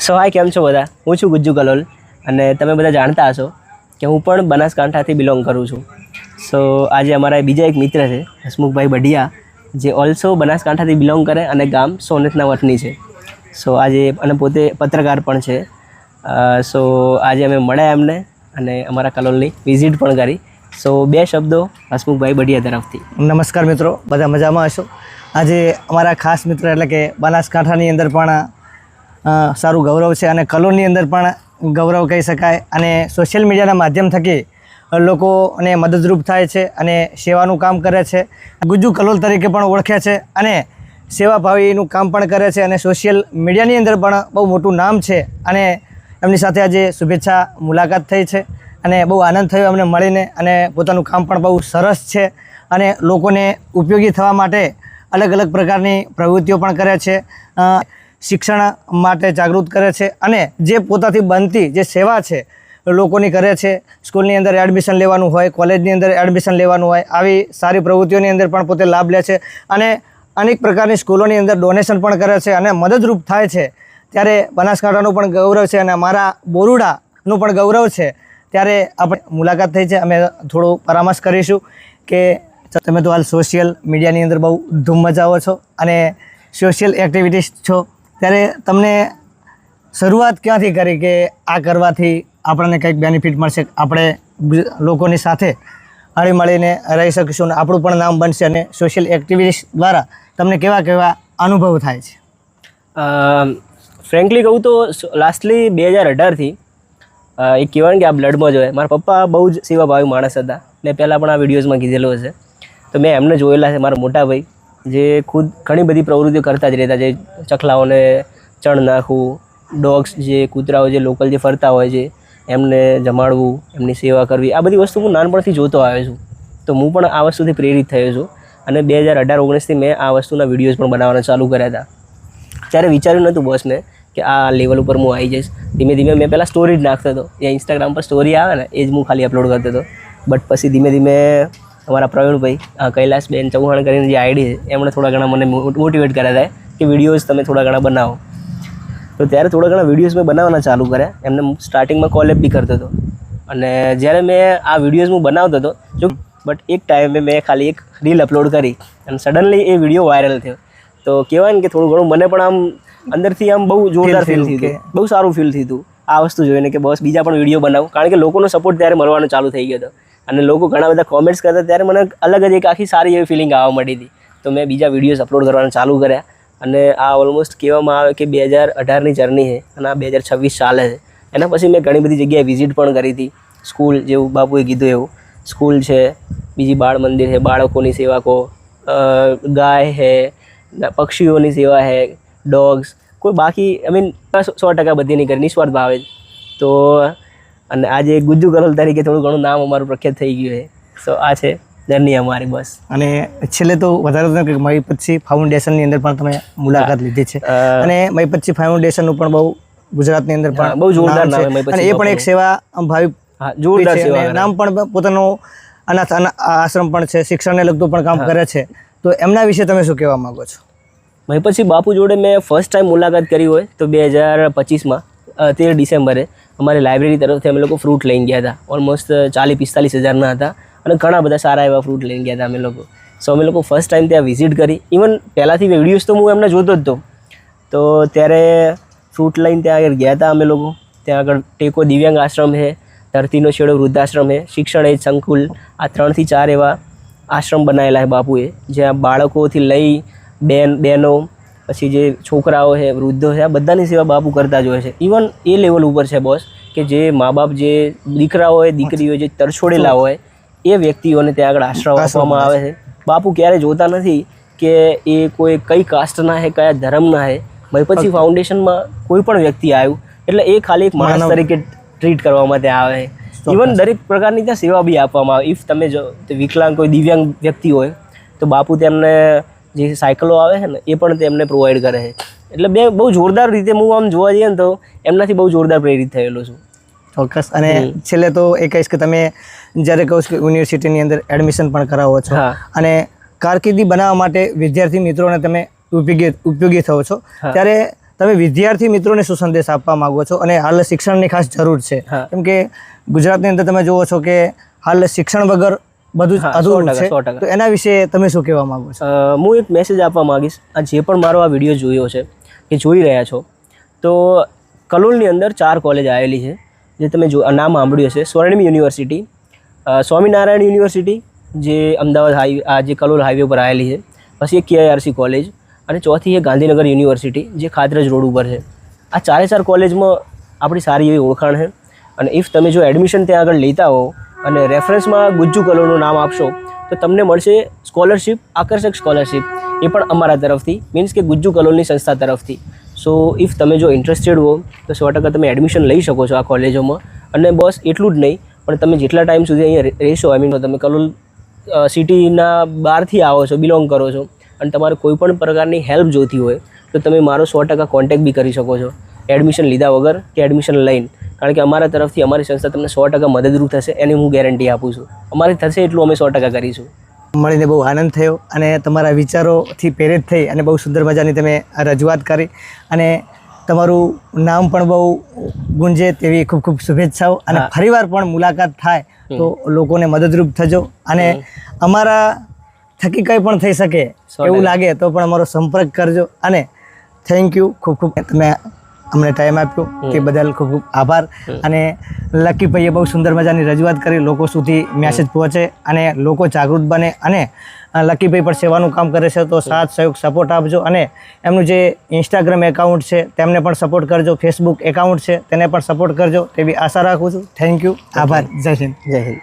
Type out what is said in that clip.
સો હાય, કેમ છો બધા? હું છું ગુજ્જુ કલોલ અને તમે બધા જાણતા હશો કે હું પણ બનાસકાંઠાથી બિલોંગ કરું છું. સો આજે અમારા બીજા એક મિત્ર છે હસમુખભાઈ બઢિયા, જે ઓલ્સો બનાસકાંઠાથી બિલોંગ કરે અને ગામ સોનેતના વતની છે. સો આજે અને પોતે પત્રકાર પણ છે. સો આજે અમે મળ્યા એમને અને અમારા કલોલની વિઝિટ પણ કરી. સો બે શબ્દો હસમુખભાઈ બઢિયા તરફથી. નમસ્કાર મિત્રો, બધા મજામાં હશો. આજે અમારા ખાસ મિત્ર એટલે કે બનાસકાંઠાની અંદર પણ સારું ગૌરવ છે અને કલોલની અંદર પણ ગૌરવ કહી શકાય, અને સોશિયલ મીડિયાના માધ્યમ થકી લોકોને મદદરૂપ થાય છે અને સેવાનું કામ કરે છે. ગુજ્જુ કલોલ તરીકે પણ ઓળખે છે અને સેવાભાવીનું કામ પણ કરે છે અને સોશિયલ મીડિયાની અંદર પણ બહુ મોટું નામ છે. અને એમની સાથે આજે શુભેચ્છા મુલાકાત થઈ છે અને બહુ આનંદ થયો અમને મળીને. અને પોતાનું કામ પણ બહુ સરસ છે અને લોકોને ઉપયોગી થવા માટે અલગ અલગ પ્રકારની પ્રવૃત્તિઓ પણ કરે છે. શિક્ષણ માટે જાગૃત કરે છે અને જે પોતાથી બનતી જે સેવા છે લોકોની કરે છે. સ્કૂલની અંદર એડમિશન લેવાનું હોય, કોલેજની અંદર એડમિશન લેવાનું હોય, આવી સારી પ્રવૃત્તિઓની અંદર પણ પોતે લાભ લે છે અને અનેક પ્રકારની સ્કૂલોની અંદર ડોનેશન પણ કરે છે અને મદદરૂપ થાય છે. ત્યારે બનાસકાંઠાનું પણ ગૌરવ છે અને અમારા બોરુડાનું પણ ગૌરવ છે. ત્યારે આપણે મુલાકાત થઈ છે, અમે થોડું પરામર્શ કરીશું કે તમે તો હાલ સોશિયલ મીડિયાની અંદર બહુ ધૂમ મચાવો છો અને સોશિયલ એક્ટિવિટીસ્ટ છો. ત્યારે તમને શરૂઆત ક્યાંથી કરી કે આ કરવાથી આપણને કંઈક બેનિફિટ મળશે, આપણે લોકોની સાથે હળી મળીને રહી શકીશું અને આપણું પણ નામ બનશે, અને સોશિયલ એક્ટિવિટીઝ દ્વારા તમને કેવા કેવા અનુભવ થાય છે? ફ્રેન્કલી કહું તો લાસ્ટલી 2018થી એ કહેવાય કે આ બ્લડમાં જ હોય. મારા પપ્પા બહુ જ સેવાભાવી માણસ હતા, મેં પહેલાં પણ આ વિડીયોઝમાં કીધેલું હશે. તો મેં એમને જોયેલા છે. મારા મોટા ભાઈ જે ખુદ ઘણી બધી પ્રવૃત્તિઓ કરતા જ રહેતા, જે ચકલાઓને ચણ નાખવું, ડોગ્સ જે કૂતરાઓ જે લોકલ જે ફરતા હોય છે એમને જમાડવું, એમની સેવા કરવી, આ બધી વસ્તુ હું નાનપણથી જોતો આવ્યો છું. તો હું પણ આ વસ્તુથી પ્રેરિત થયો છું અને 2018-19થી મેં આ વસ્તુના વિડીયોઝ પણ બનાવવાના ચાલુ કર્યા હતા. ત્યારે વિચાર્યું નહોતું બોસને કે આ લેવલ ઉપર હું આવી જઈશ. ધીમે ધીમે મેં પહેલાં સ્ટોરી જ નાખતો હતો, એ ઇન્સ્ટાગ્રામ પર સ્ટોરી આવે ને એ જ હું ખાલી અપલોડ કરતો હતો. બટ પછી ધીમે ધીમે અમારા પ્રવીણભાઈ કૈલાસબેન ચૌહાણ કરીને જે આઈડી છે એમણે થોડા ઘણા મને મોટિવેટ કર્યા હતા કે વિડીયોઝ તમે થોડા ઘણા બનાવો. તો ત્યારે થોડા ઘણા વિડીયોઝ મેં બનાવવાના ચાલુ કર્યા. એમને સ્ટાર્ટિંગમાં કોલેબ બી કરતો હતો અને જ્યારે મેં આ વિડીયોઝ હું બનાવતો હતો બટ એક ટાઈમે મેં ખાલી એક રીલ અપલોડ કરી અને સડનલી એ વિડીયો વાયરલ થયો. તો કહેવાય ને કે થોડું ઘણું મને પણ આમ અંદરથી આમ બહુ જોરદાર ફીલ થયું, બહુ સારું ફીલ થયું હતું આ વસ્તુ જોઈને કે બસ બીજા પણ વિડીયો બનાવું. કારણ કે લોકોનો સપોર્ટ ત્યારે મળવાનો ચાલુ થઈ ગયો હતો અને લોકો ઘણા બધા કોમેન્ટ્સ કરતા, ત્યારે મને અલગ જ એક આખી સારી એવી ફિલિંગ આવવા મળી હતી. તો મેં બીજા વિડીયોઝ અપલોડ કરવાના ચાલુ કર્યા અને આ ઓલમોસ્ટ કહેવામાં આવે કે 2018ની જર્ની છે અને આ 2026 ચાલે છે. એના પછી મેં ઘણી બધી જગ્યાએ વિઝિટ પણ કરી હતી. સ્કૂલ જેવું બાપુએ કીધું એવું સ્કૂલ છે, બીજી બાળ મંદિર છે, બાળકોની સેવા કો, ગાય છે, પક્ષીઓની સેવા છે, ડોગ્સ, કોઈ બાકી આઈ મીન 100% બધી નહીં કરી, નિસ્વાર્થ ભાવે જ. તો અને આજે ગુજ્જુ કલોલ તરીકે થોડું ઘણું નામ અમારું પ્રખ્યાત થઈ ગયું છે. સો આ છે જર્ની અમારી બસ. અને છેલ્લે તો વધારે તો કે મહીપતસિંહ ફાઉન્ડેશનની અંદર પણ તમે મુલાકાત લીધી છે અને મહીપતસિંહ ફાઉન્ડેશનનું પણ બહુ ગુજરાતની અંદર પણ બહુ જોરદાર નામ છે અને એ પણ એક સેવા ભાવી જોરદાર સેવા, નામ પણ પોતાનું અનાથ આશ્રમ પણ છે, શિક્ષણને લગતું પણ કામ કરે છે. તો એમના વિશે તમે શું કહેવા માંગો છો? મહીપતસિંહ બાપુ જોડે મેં ફર્સ્ટ ટાઈમ મુલાકાત કરી હોય તો 2025માં 13 ડિસેમ્બરે અમારી લાઇબ્રેરી તરફથી અમે લોકો ફ્રૂટ લઈને ગયા હતા. ઓલમોસ્ટ 40-45 હજારના હતા અને ઘણા બધા સારા એવા ફ્રૂટ લઈને ગયા હતા અમે લોકો. સો અમે લોકો ફર્સ્ટ ટાઈમ ત્યાં વિઝિટ કરી. ઇવન પહેલાંથી વિડીયોઝ તો હું એમને જોતો જ હતો. તો ત્યારે ફ્રૂટ લઈને ત્યાં આગળ ગયા હતા અમે લોકો. ત્યાં આગળ ટેકો દિવ્યાંગ આશ્રમ છે, ધરતીનો છેડો વૃદ્ધાશ્રમ છે, શિક્ષણ એજ સંકુલ, આ 3 થી 4 એવા આશ્રમ બનાવેલા છે બાપુએ, જ્યાં બાળકોથી લઈ બહેનો પછી જે છોકરાઓ છે, વૃદ્ધો છે, આ બધાની સેવા બાપુ કરતા જ હોય છે. ઇવન એ લેવલ ઉપર છે બોસ કે જે મા બાપ જે દીકરા હોય દીકરીઓ જે તરછોડેલા હોય એ વ્યક્તિઓને ત્યાં આગળ આશ્રમ આપવામાં આવે છે. બાપુ ક્યારે જોતા નથી કે એ કોઈ કઈ કાસ્ટના છે, કયા ધર્મના છે. મહીપતસિંહ ફાઉન્ડેશનમાં કોઈ પણ વ્યક્તિ આવ્યું એટલે એ ખાલી એક માણસ તરીકે ટ્રીટ કરવામાં ત્યાં આવે છે. ઇવન દરેક પ્રકારની ત્યાં સેવા બી આપવામાં આવે. ઇફ તમે જો વિકલાંગ કોઈ દિવ્યાંગ વ્યક્તિ હોય તો બાપુ તેમને જે સાયકલો આવે છે ને એ પણ તેમને પ્રોવાઈડ કરે છે. એટલે બહુ જોરદાર રીતે હું આમ જોવા જઈએ ને તો એમનાથી બહુ જોરદાર પ્રેરિત થયેલો છું. ચોક્કસ. અને છેલ્લે તો એ કહીશ કે તમે જ્યારે કહો છો કે યુનિવર્સિટીની અંદર એડમિશન પણ કરાવો છો અને કારકિર્દી બનાવવા માટે વિદ્યાર્થી મિત્રોને તમે ઉપયોગી થવો છો, ત્યારે તમે વિદ્યાર્થી મિત્રોને શું સંદેશ આપવા માંગો છો અને હાલ શિક્ષણની ખાસ જરૂર છે હા. કેમ કે ગુજરાતની અંદર તમે જુઓ છો કે હાલ શિક્ષણ વગર બધું જ હા, અધૂરું 100%, છે 100%. તો એના વિશે તમે શું કહેવા માંગો છો? હું એક મેસેજ આપવા માંગીશ આ જે પણ મારો આ વિડીયો જોયો છે કે જોઈ રહ્યા છો તો કલોલની અંદર 4 કોલેજ આવેલી છે જે તમે નામ સાંભળ્યું હશે. સ્વર્ણિમ યુનિવર્સિટી, સ્વામિનારાયણ યુનિવર્સિટી જે અમદાવાદ આ જે કલોલ હાઈવે પર આવેલી છે, પછી એક KIRC કોલેજ અને ચોથી છે ગાંધીનગર યુનિવર્સિટી જે ખાતરજ રોડ ઉપર છે. આ 4 કોલેજમાં આપણી સારી એવી ઓળખાણ છે અને ઇફ તમે જો એડમિશન ત્યાં આગળ લેતા હો અને રેફરન્સમાં ગુજ્જુ કલોલનું નામ આપશો તો તમને મળશે સ્કોલરશિપ, આકર્ષક સ્કોલરશિપ, એ પણ અમારા તરફથી, મીન્સ કે ગુજ્જુ કલોલની સંસ્થા તરફથી. સો ઇફ તમે જો ઇન્ટરેસ્ટેડ હો તો 100% તમે એડમિશન લઈ શકો છો આ કોલેજોમાં. અને બસ એટલું જ નહીં પણ તમે જેટલા ટાઈમ સુધી અહીંયા રહેશો, આઈ મીન તમે કલોલ સિટીના બહારથી આવો છો, બિલોંગ કરો છો અને તમારે કોઈ પણ પ્રકારની હેલ્પ જોઈતી હોય તો તમે મારો 100% કોન્ટેક્ટ બી કરી શકો છો એડમિશન લીધા વગર કે એડમિશન લઈને. કારણ કે અમારા તરફથી અમારી સંસ્થા તમને 100% મદદરૂપ થશે એની હું ગેરંટી આપું છું. અમારી થશે એટલું અમે 100% કરીશું. મળીને બહુ આનંદ થયો અને તમારા વિચારોથી પ્રેરિત થઈ અને બહુ સુંદર મજાની તમે આ રજૂઆત કરી અને તમારું નામ પણ બહુ ગુંજે તેવી ખૂબ ખૂબ શુભેચ્છાઓ. અને ફરીવાર પણ મુલાકાત થાય તો લોકોને મદદરૂપ થજો અને અમારા થકી કંઈ પણ થઈ શકે એવું લાગે તો પણ અમારો સંપર્ક કરજો. અને થેન્ક યુ, ખૂબ ખૂબ તમે અમને ટાઈમ આપ્યો તે બદલ ખૂબ ખૂબ આભાર. અને લકીભાઈએ બહુ સુંદર મજાની રજૂઆત કરી, લોકો સુધી મેસેજ પહોંચે અને લોકો જાગૃત બને. અને લકીભાઈ પણ સેવાનું કામ કરે છે તો સાથ સહયોગ સપોર્ટ આપજો. અને એમનું જે ઇન્સ્ટાગ્રામ એકાઉન્ટ છે તેમને પણ સપોર્ટ કરજો, ફેસબુક એકાઉન્ટ છે તેને પણ સપોર્ટ કરજો તેવી આશા રાખું છું. થેન્ક યુ, આભાર. જય હિન્દ. જય હિન્દ.